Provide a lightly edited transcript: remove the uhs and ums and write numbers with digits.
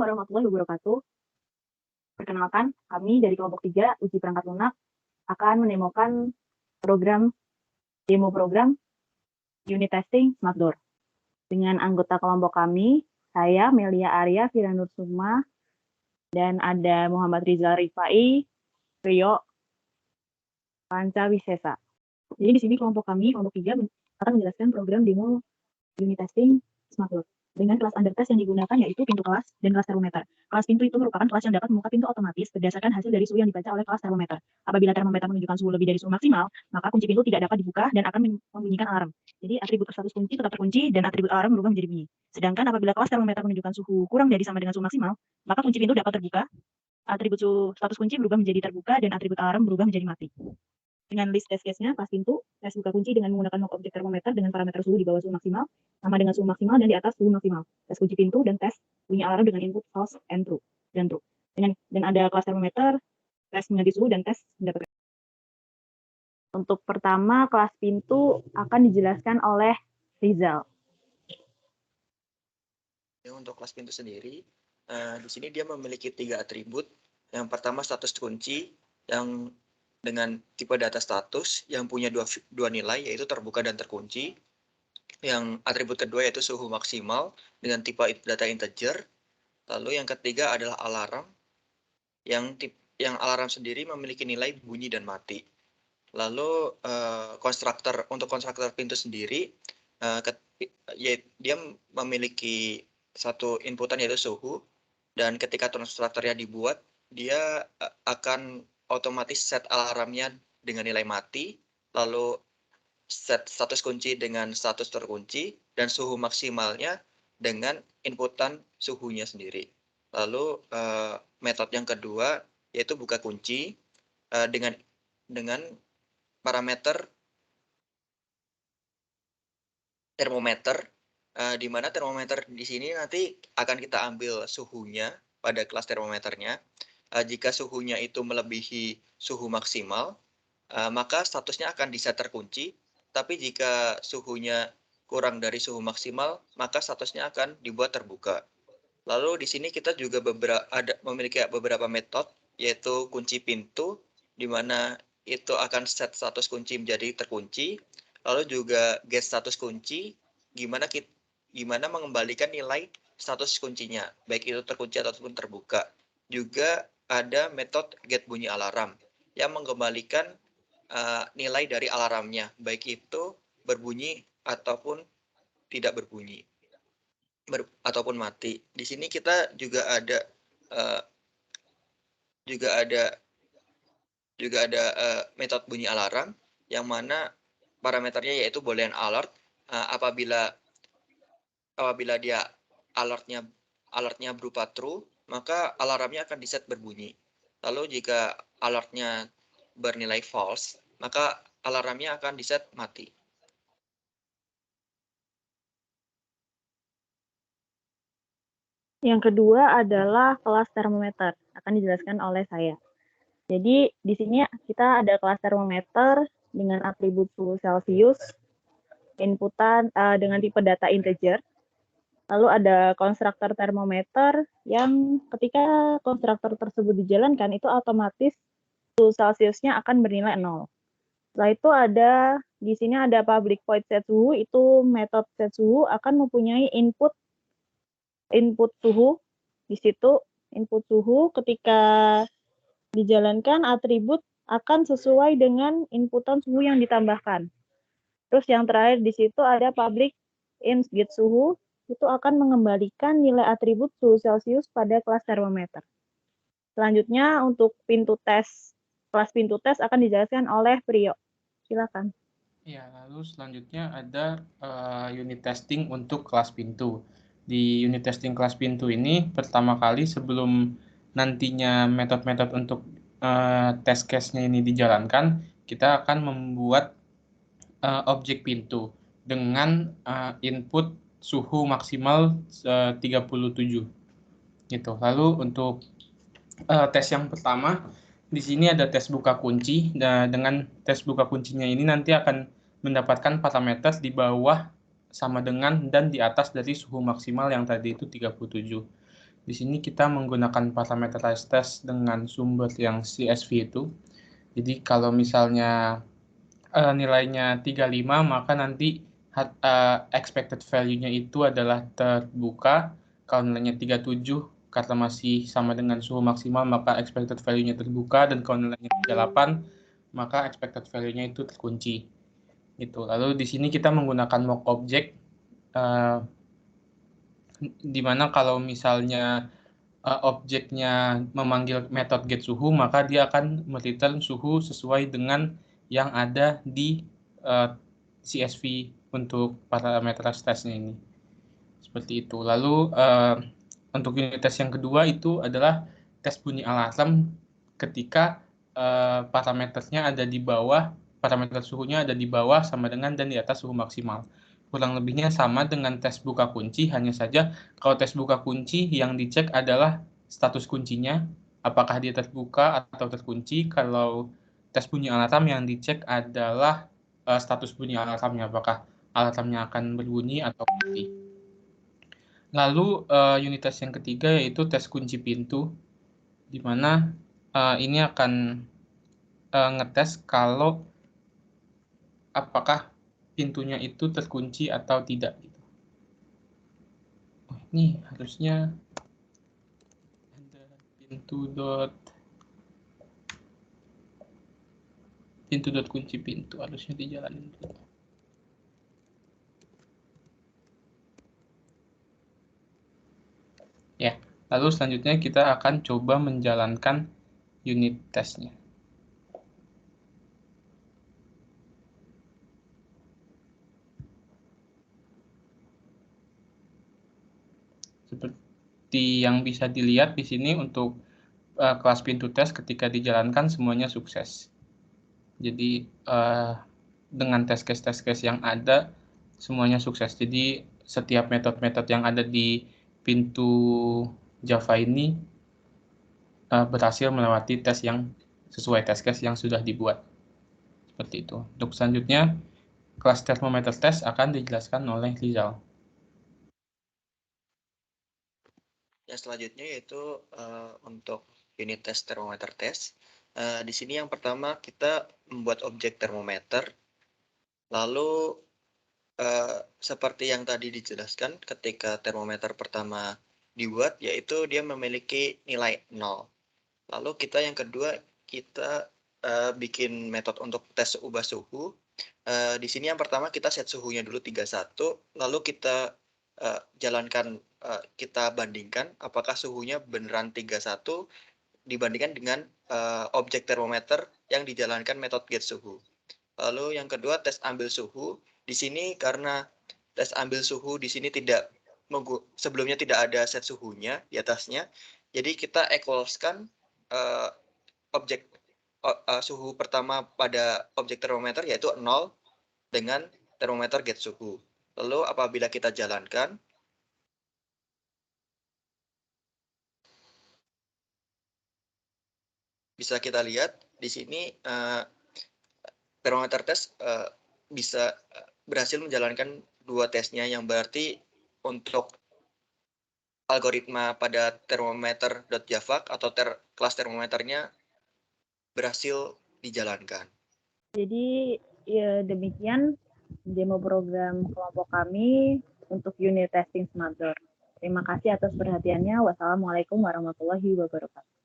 warahmatullahi wabarakatuh. Perkenalkan, kami dari kelompok 3 uji perangkat lunak akan menemukan demo program unit testing SmartDoor. Dengan anggota kelompok kami, saya Melia Arya Firanur Sukma, dan ada Muhammad Rizal Rifai, Rio Panca Wisesa. Jadi di sini kelompok kami, kelompok 3, akan menjelaskan program demo unit testing SmartDoor dengan kelas undertest yang digunakan yaitu pintu kelas dan kelas termometer. Kelas pintu itu merupakan kelas yang dapat membuka pintu otomatis berdasarkan hasil dari suhu yang dibaca oleh kelas termometer. Apabila termometer menunjukkan suhu lebih dari suhu maksimal, maka kunci pintu tidak dapat dibuka dan akan membunyikan alarm. Jadi atribut status kunci tetap terkunci dan atribut alarm berubah menjadi bunyi. Sedangkan apabila kelas termometer menunjukkan suhu kurang dari sama dengan suhu maksimal, maka kunci pintu dapat terbuka, atribut status kunci berubah menjadi terbuka dan atribut alarm berubah menjadi mati. Dengan list test case-nya, kelas pintu, tes buka kunci dengan menggunakan mock objek termometer dengan parameter suhu di bawah suhu maksimal, sama dengan suhu maksimal dan di atas suhu maksimal. Tes kunci pintu dan tes bunyi alarm dengan input false and true. Dan ada kelas termometer, tes mengganti suhu dan tes mendapatkan. Untuk pertama, kelas pintu akan dijelaskan oleh Rizal. Untuk kelas pintu sendiri, di sini dia memiliki 3 atribut. Yang pertama status kunci yang dengan tipe data status yang punya dua nilai, yaitu terbuka dan terkunci. Yang atribut kedua yaitu suhu maksimal dengan tipe data integer. Lalu yang ketiga adalah alarm, yang alarm sendiri memiliki nilai bunyi dan mati. Lalu untuk konstruktor pintu sendiri, dia memiliki satu inputan yaitu suhu, dan ketika konstruktornya dibuat, dia akan otomatis set alarmnya dengan nilai mati, lalu set status kunci dengan status terkunci, dan suhu maksimalnya dengan inputan suhunya sendiri. Lalu metode yang kedua yaitu buka kunci dengan parameter termometer, di mana termometer di sini nanti akan kita ambil suhunya pada kelas termometernya. Jika suhunya itu melebihi suhu maksimal, maka statusnya akan diset terkunci. Tapi jika suhunya kurang dari suhu maksimal, maka statusnya akan dibuat terbuka. Lalu di sini kita juga memiliki beberapa metode, yaitu kunci pintu, di mana itu akan set status kunci menjadi terkunci. Lalu juga get status kunci, gimana mengembalikan nilai status kuncinya, baik itu terkunci ataupun terbuka. Juga ada metode get bunyi alarm yang mengembalikan nilai dari alarmnya, baik itu berbunyi ataupun tidak berbunyi, ataupun mati. Di sini kita juga ada metode bunyi alarm, yang mana parameternya yaitu boolean alert. Apabila dia alertnya berupa true, maka alarmnya akan diset berbunyi. Lalu jika alertnya bernilai false, maka alarmnya akan diset mati. Yang kedua adalah kelas termometer, akan dijelaskan oleh saya. Jadi di sini kita ada kelas termometer dengan atribut suhu Celcius, inputan dengan tipe data integer. Lalu ada konstruktor termometer yang ketika konstruktor tersebut dijalankan itu otomatis suhu Celciusnya akan bernilai 0. Setelah itu di sini ada public void set suhu, itu metode set suhu akan mempunyai input suhu. Di situ input suhu ketika dijalankan atribut akan sesuai dengan inputan suhu yang ditambahkan. Terus yang terakhir di situ ada public int get suhu, itu akan mengembalikan nilai atribut suhu Celcius pada kelas termometer. Selanjutnya untuk kelas pintu tes akan dijelaskan oleh Priyo. Silakan. Ya, lalu selanjutnya ada unit testing untuk kelas pintu. Di unit testing kelas pintu ini pertama kali sebelum nantinya metode-metode untuk test case-nya ini dijalankan, kita akan membuat objek pintu dengan input suhu maksimal 37 gitu. Lalu untuk tes yang pertama di sini ada tes buka kunci. Dan dengan tes buka kuncinya ini nanti akan mendapatkan parameter di bawah sama dengan dan di atas dari suhu maksimal yang tadi itu 37. Di sini kita menggunakan parameterized test dengan sumber yang CSV itu. Jadi kalau misalnya nilainya 35, maka nanti expected value-nya itu adalah terbuka. Kalau nilainya 37, karena masih sama dengan suhu maksimal, maka expected value-nya terbuka. Dan kalau nilainya 38, maka expected value-nya itu terkunci. Gitu. Lalu di sini kita menggunakan mock object, di mana kalau misalnya objeknya memanggil method get suhu, maka dia akan mereturn suhu sesuai dengan yang ada di CSV untuk parameter testnya ini. Seperti itu. Lalu untuk unit tes yang kedua itu adalah tes bunyi alarm ketika parameternya ada di bawah, parameter suhunya ada di bawah sama dengan dan di atas suhu maksimal. Kurang lebihnya sama dengan tes buka kunci, hanya saja kalau tes buka kunci yang dicek adalah status kuncinya, apakah dia terbuka atau terkunci. Kalau tes bunyi alarm yang dicek adalah status bunyi alarmnya, apakah alarmnya akan berbunyi atau mati. Lalu unit tes yang ketiga yaitu tes kunci pintu, di mana ini akan ngetes kalau apakah pintunya itu terkunci atau tidak. Oh, ini harusnya ada pintu kunci pintu harusnya dijalanin dulu. Ya, lalu selanjutnya kita akan coba menjalankan unit tesnya. Seperti yang bisa dilihat di sini untuk kelas pintu tes ketika dijalankan semuanya sukses. Jadi dengan test case yang ada semuanya sukses. Jadi setiap metode-metode yang ada di pintu Java ini berhasil melewati tes yang sesuai test case yang sudah dibuat. Seperti itu. Untuk selanjutnya, kelas thermometer test akan dijelaskan oleh Rizal. Yang selanjutnya yaitu untuk unit test thermometer test. Di sini yang pertama kita membuat objek termometer. Lalu seperti yang tadi dijelaskan, ketika termometer pertama dibuat, yaitu dia memiliki nilai 0. Lalu kita yang kedua, kita bikin metode untuk tes ubah suhu. Di sini yang pertama kita set suhunya dulu 31, lalu kita jalankan, kita bandingkan apakah suhunya beneran 31 dibandingkan dengan objek termometer yang dijalankan metode get suhu. Lalu yang kedua tes ambil suhu. Di sini karena tes ambil suhu di sini sebelumnya tidak ada set suhunya di atasnya, jadi kita equalskan objek suhu pertama pada objek termometer yaitu 0 dengan termometer get suhu. Lalu apabila kita jalankan, bisa kita lihat di sini termometer tes bisa berhasil menjalankan dua tesnya, yang berarti untuk algoritma pada termometer.java atau kelas termometernya berhasil dijalankan. Jadi ya demikian demo program kelompok kami untuk unit testing SmartDoor. Terima kasih atas perhatiannya. Wassalamualaikum warahmatullahi wabarakatuh.